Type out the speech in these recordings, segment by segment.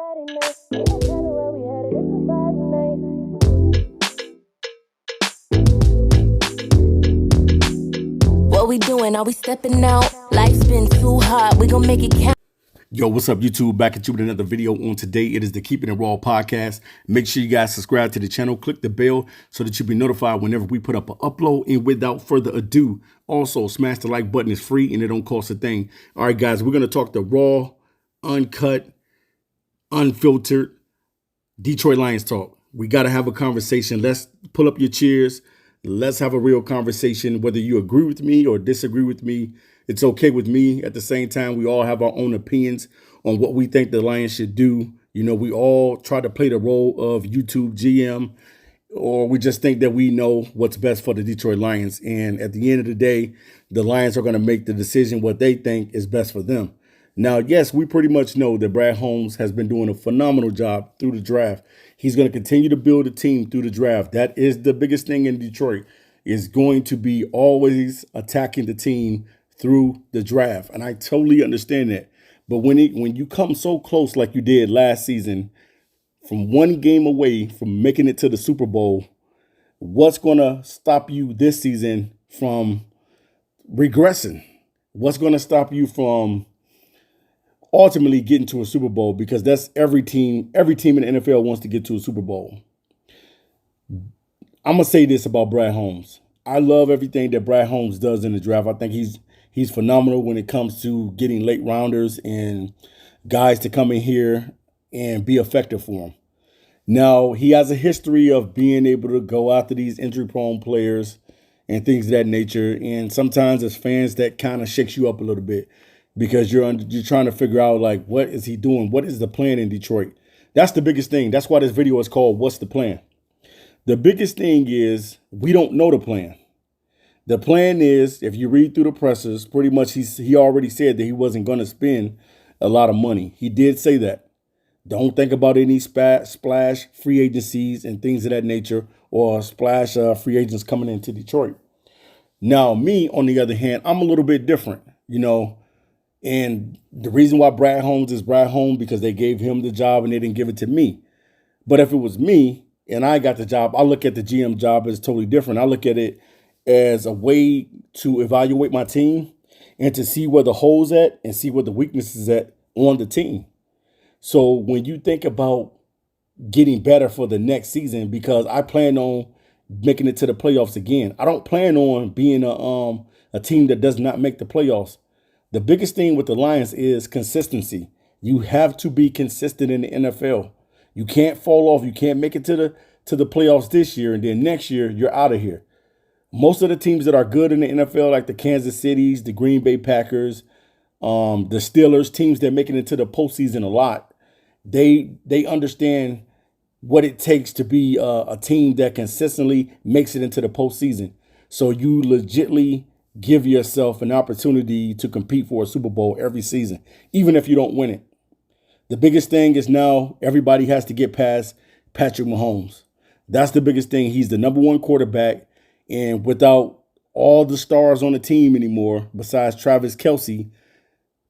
Friday night. Ain't no telling where we headed. It's a Friday night. What we doing? Are we stepping out? Life's been too hard. We gon' make it count. Yo, what's up, YouTube? Back at you with another video on today. It is the Keeping It Raw podcast. Make sure you guys subscribe to the channel, click the bell so that you'll be notified whenever we put up an upload. And without further ado, also smash the like button. It's free and it don't cost a thing. All right, guys, we're going to talk the raw, uncut, unfiltered Detroit Lions talk. We got to have a conversation. Let's pull up your chairs. Let's have a real conversation. Whether you agree with me or disagree with me, it's okay with me. At the same time, we all have our own opinions on what we think the Lions should do. You know, we all try to play the role of YouTube GM, or we just think that we know what's best for the Detroit Lions. And at the end of the day, the Lions are going to make the decision what they think is best for them. Now, yes, we pretty much know that Brad Holmes has been doing a phenomenal job through the draft. He's going to continue to build a team through the draft. That is the biggest thing in Detroit, is going to be always attacking the team through the draft. And I totally understand that. But when you come so close like you did last season, from one game away from making it to the Super Bowl, what's going to stop you this season from regressing? What's going to stop you from ultimately getting to a Super Bowl? Because that's every team in the NFL wants to get to a Super Bowl. I'm going to say this about Brad Holmes. I love everything that Brad Holmes does in the draft. I think he's phenomenal when it comes to getting late rounders and guys to come in here and be effective for him. Now, he has a history of being able to go after these injury-prone players and things of that nature. And sometimes as fans, that kind of shakes you up a little bit because you're trying to figure out, like, what is he doing? What is the plan in Detroit? That's the biggest thing. That's why this video is called What's the Plan? The biggest thing is we don't know the plan. The plan is, if you read through the pressers, pretty much he already said that he wasn't going to spend a lot of money. He did say that. Don't think about any splash free agencies and things of that nature, or splash free agents coming into Detroit. Now, me, on the other hand, I'm a little bit different, you know. And the reason why Brad Holmes is Brad Holmes, because they gave him the job and they didn't give it to me. But if it was me and I got the job, I look at the GM job as totally different. I look at it as a way to evaluate my team and to see where the holes at and see where the weaknesses at on the team. So when you think about getting better for the next season, because I plan on making it to the playoffs again. I don't plan on being a team that does not make the playoffs. The biggest thing with the Lions is consistency. You have to be consistent in the NFL. You can't fall off. You can't make it to the playoffs this year, and then next year you're out of here. Most of the teams that are good in the NFL, like the Kansas Cities, the Green Bay Packers, the Steelers, teams that make it into the postseason a lot, they understand what it takes to be a team that consistently makes it into the postseason. So you legitimately give yourself an opportunity to compete for a Super Bowl every season, even if you don't win it. The biggest thing is now everybody has to get past Patrick Mahomes. That's the biggest thing. He's the number one quarterback. And without all the stars on the team anymore, besides Travis Kelce,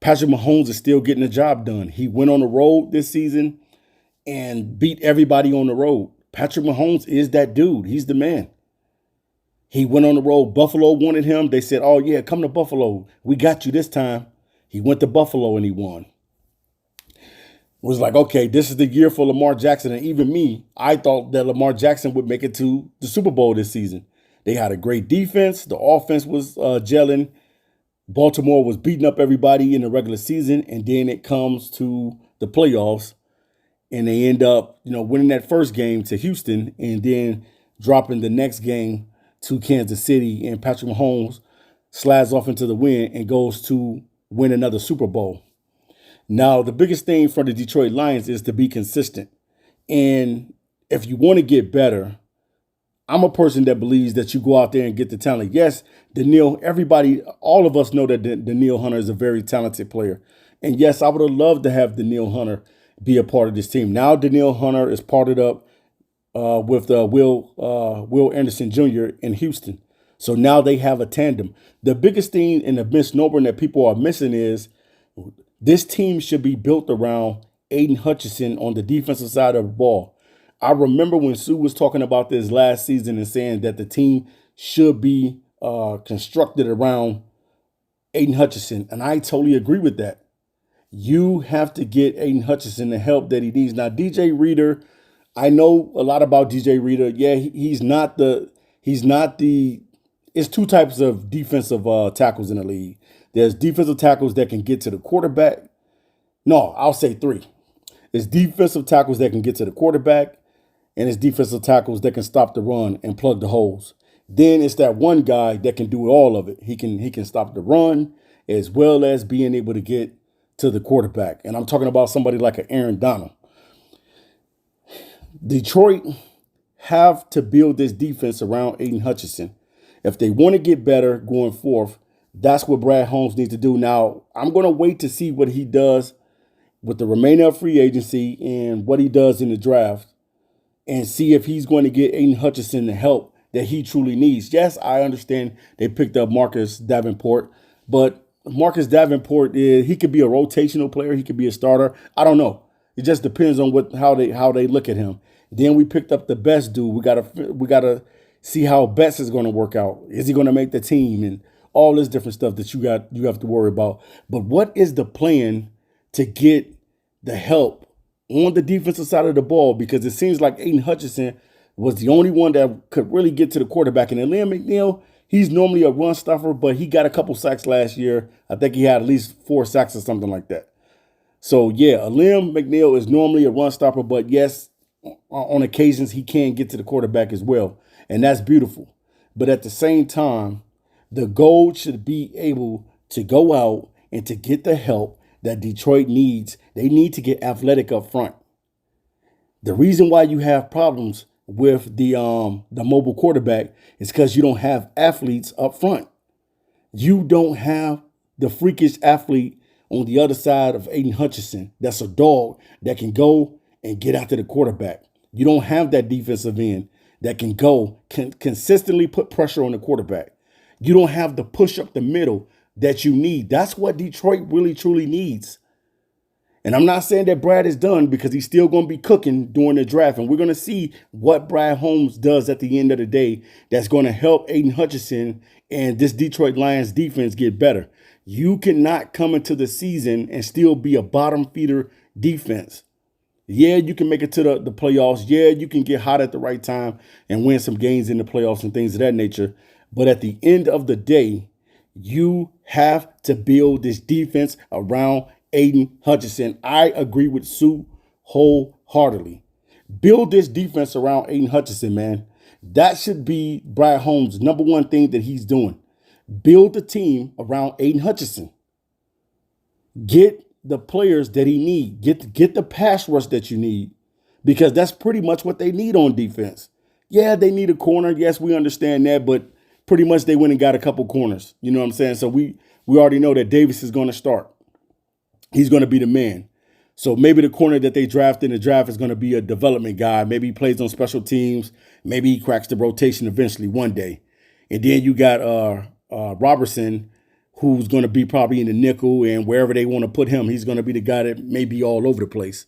Patrick Mahomes is still getting the job done. He went on the road this season and beat everybody on the road. Patrick Mahomes is that dude. He's the man. He went on the road. Buffalo wanted him. They said, oh, yeah, come to Buffalo. We got you this time. He went to Buffalo and he won. It was like, okay, this is the year for Lamar Jackson. And even me, I thought that Lamar Jackson would make it to the Super Bowl this season. They had a great defense. The offense was gelling. Baltimore was beating up everybody in the regular season. And then it comes to the playoffs. And they end up, winning that first game to Houston and then dropping the next game to Kansas City. And Patrick Mahomes slides off into the win and goes to win another Super Bowl. Now, the biggest thing for the Detroit Lions is to be consistent. And if you want to get better, I'm a person that believes that you go out there and get the talent. Yes, all of us know that Danielle Hunter is a very talented player. And yes, I would have loved to have Danielle Hunter be a part of this team. Now Danielle Hunter is partnered up with Will Anderson Jr. in Houston. So now they have a tandem. The biggest thing in the misnomer that people are missing is this team should be built around Aidan Hutchinson on the defensive side of the ball. I remember when Sue was talking about this last season and saying that the team should be constructed around Aidan Hutchinson, and I totally agree with that. You have to get Aidan Hutchinson the help that he needs. Now, DJ Reader, I know a lot about DJ Reader. Yeah, he's not the. It's two types of defensive tackles in the league. There's defensive tackles that can get to the quarterback. No, I'll say three. It's defensive tackles that can get to the quarterback, and it's defensive tackles that can stop the run and plug the holes. Then it's that one guy that can do all of it. He can stop the run as well as being able to get to the quarterback. And I'm talking about somebody like an Aaron Donald. Detroit have to build this defense around Aidan Hutchinson. If they want to get better going forth, that's what Brad Holmes needs to do. Now, I'm going to wait to see what he does with the remainder of free agency and what he does in the draft and see if he's going to get Aidan Hutchinson the help that he truly needs. Yes, I understand they picked up Marcus Davenport, but Marcus Davenport, he could be a rotational player. He could be a starter. I don't know. It just depends on how they look at him. Then we picked up the best dude. We gotta see how Betts is going to work out. Is he going to make the team and all this different stuff that you have to worry about. But what is the plan to get the help on the defensive side of the ball? Because it seems like Aidan Hutchinson was the only one that could really get to the quarterback. And then Liam McNeil, he's normally a run stuffer, but he got a couple sacks last year. I think he had at least 4 sacks or something like that. So, yeah, Liam McNeil is normally a run stopper, but yes, on occasions he can get to the quarterback as well. And that's beautiful. But at the same time, the goal should be able to go out and to get the help that Detroit needs. They need to get athletic up front. The reason why you have problems with the mobile quarterback is because you don't have athletes up front. You don't have the freakish athlete on the other side of Aidan Hutchinson that's a dog that can go and get after the quarterback. You don't have that defensive end that can consistently put pressure on the quarterback. You don't have the push up the middle that you need. That's what Detroit really, truly needs. And I'm not saying that Brad is done because he's still going to be cooking during the draft. And we're going to see what Brad Holmes does at the end of the day that's going to help Aidan Hutchinson and this Detroit Lions defense get better. You cannot come into the season and still be a bottom feeder defense. Yeah, you can make it to the playoffs. Yeah, you can get hot at the right time and win some games in the playoffs and things of that nature. But at the end of the day, you have to build this defense around Aidan Hutchinson. I agree with Sue wholeheartedly. Build this defense around Aidan Hutchinson, man. That should be Brad Holmes' #1 thing that he's doing. Build the team around Aidan Hutchinson. Get the players that he needs. Get the pass rush that you need, because that's pretty much what they need on defense. Yeah, they need a corner. Yes, we understand that, but pretty much they went and got a couple corners. You know what I'm saying? So we already know that Davis is going to start. He's going to be the man. So maybe the corner that they draft in the draft is going to be a development guy. Maybe he plays on special teams. Maybe he cracks the rotation eventually one day. And then you got Robertson, who's going to be probably in the nickel, and wherever they want to put him, he's going to be the guy that may be all over the place.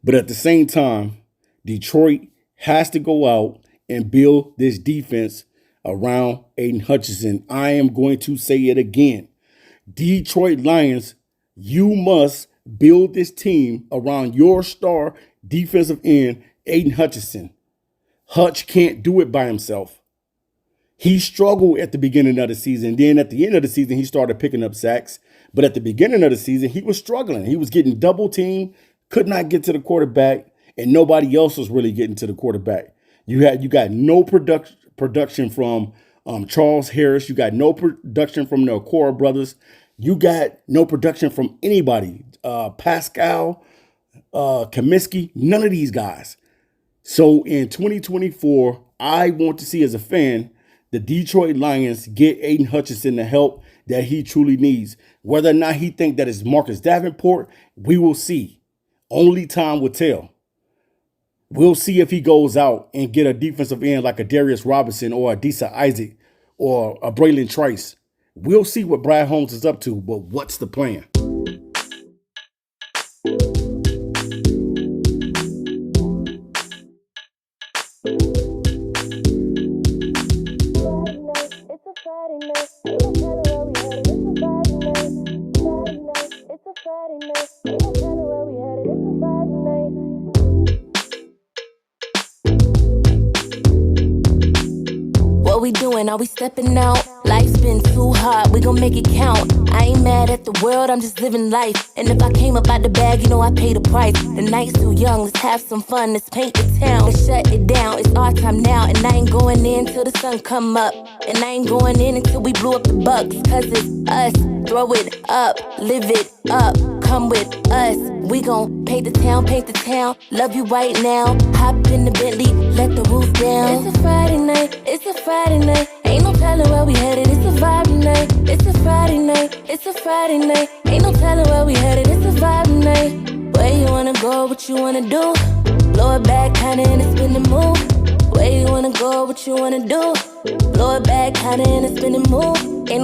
But at the same time, Detroit has to go out and build this defense around Aidan Hutchinson. I am going to say it again. Detroit Lions, you must build this team around your star defensive end, Aidan Hutchinson. Hutch can't do it by himself. He struggled at the beginning of the season. Then at the end of the season, he started picking up sacks. But at the beginning of the season, he was struggling. He was getting double teamed, could not get to the quarterback, and nobody else was really getting to the quarterback. You got no production from Charles Harris. You got no production from the Okora brothers. You got no production from anybody. Pascal, Comiskey, none of these guys. So in 2024, I want to see as a fan the Detroit Lions get Aidan Hutchinson the help that he truly needs. Whether or not he think that it's Marcus Davenport, we will see. Only time will tell. We'll see if he goes out and get a defensive end like a Darius Robinson or a Disa Isaac or a Braylon Trice. We'll see what Brad Holmes is up to, but what's the plan? What we doing? Are we stepping out? Life's been too hard, we gon' make it count. I ain't mad at the world, I'm just living life. And if I came up out the bag, you know I pay the price. The night's too young, let's have some fun, let's paint the town. Let's shut it down, it's our time now. And I ain't going in till the sun come up. And I ain't going in until we blew up the bucks. Cause it's us, throw it up, live it up. Come with us, we gon' paint the town, love you right now. Hop in the Bentley, let the roof down. It's a Friday night, it's a Friday night. Ain't no telling where we headed, it's a vibe tonight. It's a Friday night, it's a Friday night. Ain't no telling where we headed, it's a vibe tonight. Where you wanna go, what you wanna do? Blow it back, kinda in a spinning move. Where you wanna go, what you wanna do? Blow it back, kinda in a spinning move. Ain't no